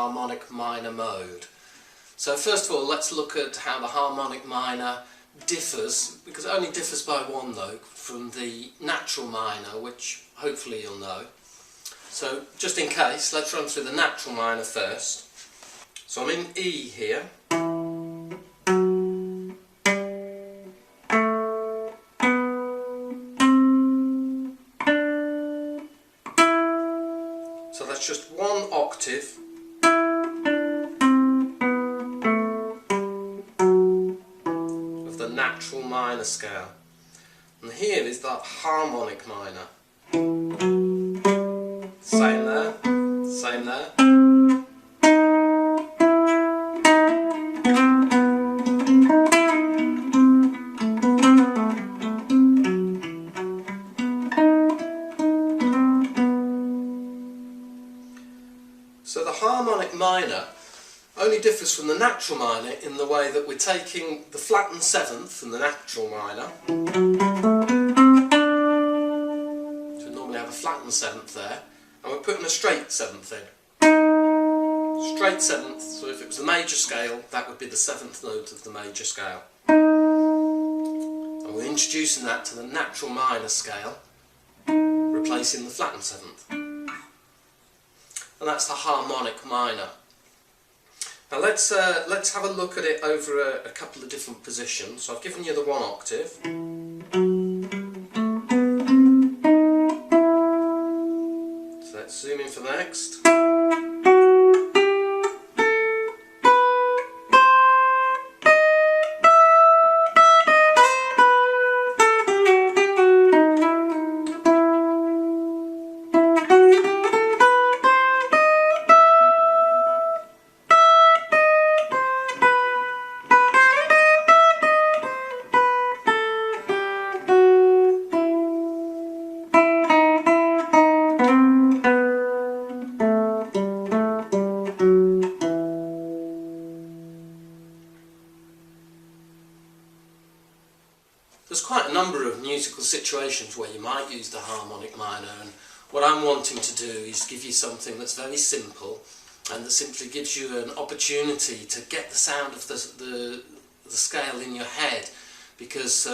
harmonic minor mode. So first of all, let's look at how the harmonic minor differs, because it only differs by one note, from the natural minor, which hopefully you'll know. So just in case, let's run through the natural minor first. So I'm in E here. So that's just one octave of the natural minor scale. And here is that harmonic minor. Same there, same there. So the harmonic minor only differs from the natural minor in the way that we're taking the flattened seventh from the natural minor. So we normally have a flattened seventh there, and we're putting a straight seventh in. Straight seventh, so if it was the major scale, that would be the seventh note of the major scale. And we're introducing that to the natural minor scale, replacing the flattened seventh. And that's the harmonic minor. Now let's have a look at it over a couple of different positions. So I've given you the one octave. So let's zoom in for the next. There's quite a number of musical situations where you might use the harmonic minor, and what I'm wanting to do is give you something that's very simple and that simply gives you an opportunity to get the sound of the scale in your head, because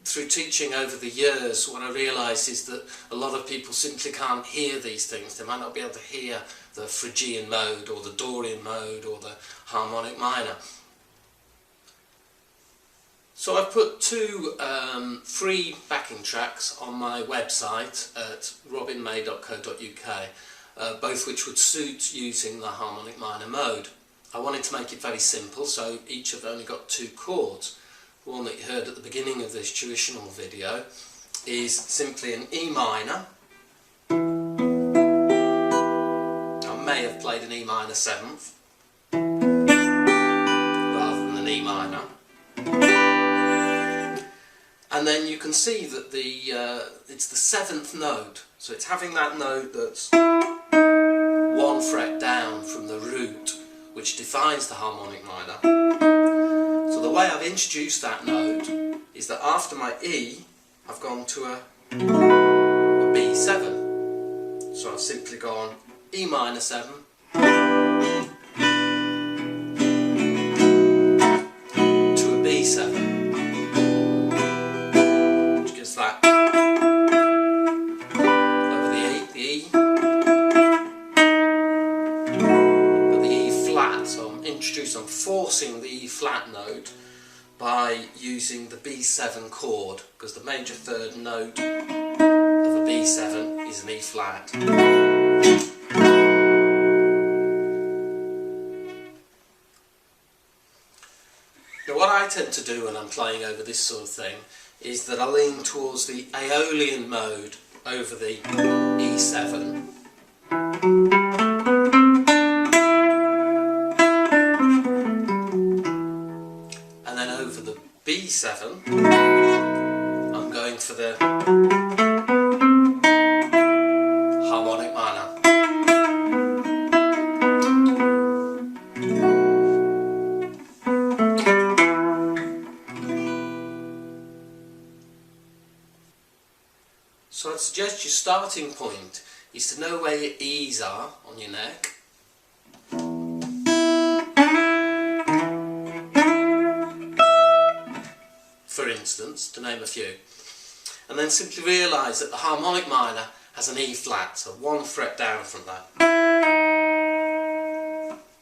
through teaching over the years, what I realise is that a lot of people simply can't hear these things. They might not be able to hear the Phrygian mode or the Dorian mode or the harmonic minor. So I've put two free backing tracks on my website at robinmay.co.uk, both which would suit using the harmonic minor mode. I wanted to make it very simple, so each have only got two chords. The one that you heard at the beginning of this tuitional video is simply an E minor. I may have played an E minor seventh rather than an E minor. And then you can see that it's the seventh note, so it's having that note that's one fret down from the root, which defines the harmonic minor. So the way I've introduced that note is that after my E, I've gone to a B7. So I've simply gone E minor 7, to a B7. That over the E, but the E flat. So I'm forcing the E flat note by using the B7 chord, because the major third note of a B7 is an E flat. Now what I tend to do when I'm playing over this sort of thing is that I lean towards the Aeolian mode over the E7. And then over the B7, I'm going for the harmonic minor. So I'd suggest your starting point is to know where your E's are on your neck, instance, to name a few. And then simply realise that the harmonic minor has an E flat, so 1 fret down from that.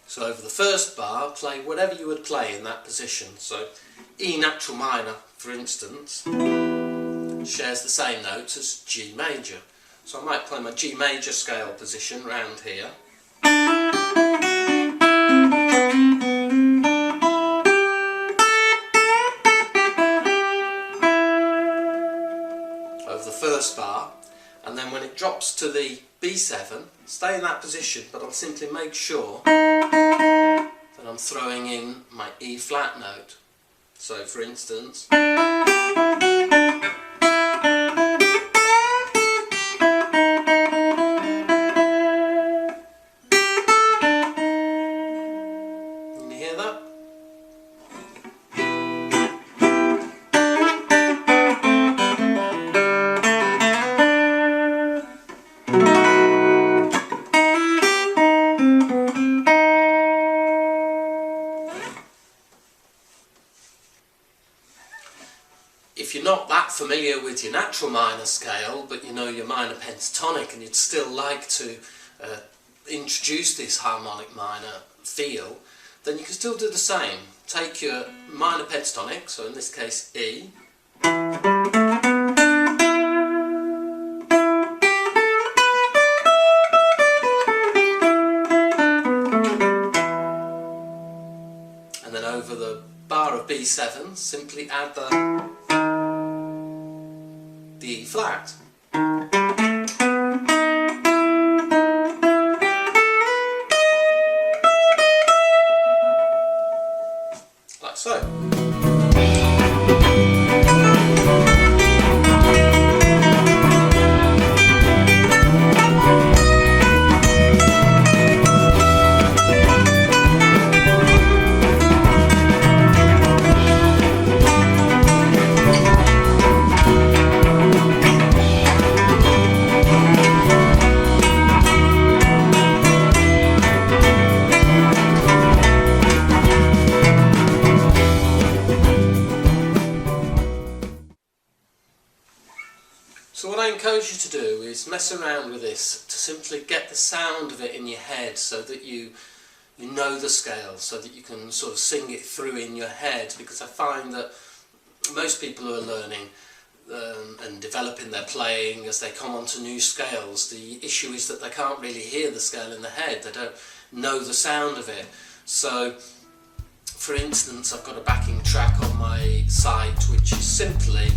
So over the first bar, play whatever you would play in that position. So E natural minor, for instance, shares the same notes as G major. So I might play my G major scale position round here. Over the first bar, and then when it drops to the B7, stay in that position, but I'll simply make sure that I'm throwing in my E flat note. So for instance, can you hear that? If you're not that familiar with your natural minor scale, but you know your minor pentatonic and you'd still like to introduce this harmonic minor feel, then you can still do the same. Take your minor pentatonic, so in this case E, and then over the bar of B7, simply add the E flat. Like so. So what I encourage you to do is mess around with this to simply get the sound of it in your head, so that you know the scale, so that you can sort of sing it through in your head, because I find that most people who are learning and developing their playing as they come onto new scales, the issue is that they can't really hear the scale in their head, they don't know the sound of it. So for instance, I've got a backing track on my site which is simply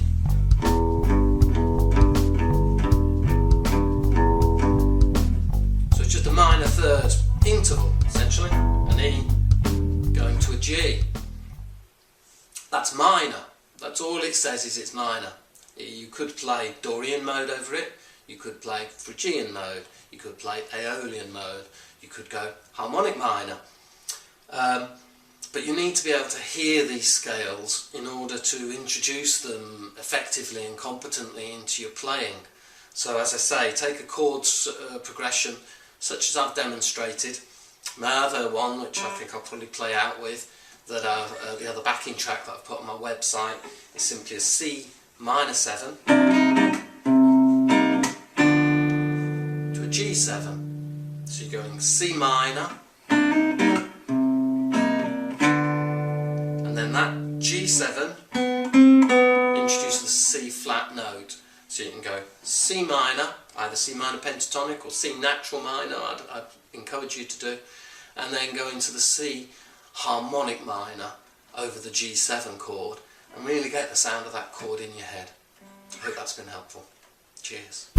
just a minor third interval, essentially, an E going to a G. That's minor. That's all it says, is it's minor. You could play Dorian mode over it, you could play Phrygian mode, you could play Aeolian mode, you could go harmonic minor. But you need to be able to hear these scales in order to introduce them effectively and competently into your playing. So as I say, take a chord progression such as I've demonstrated. My other one, which I think I'll probably play out with, that the other backing track that I've put on my website, is simply a C minor 7 to a G7. So you're going C minor, and then that G7 introduces the C flat note. So you can go C minor, either C minor pentatonic or C natural minor, I'd encourage you to do, and then go into the C harmonic minor over the G7 chord, and really get the sound of that chord in your head. I hope that's been helpful. Cheers.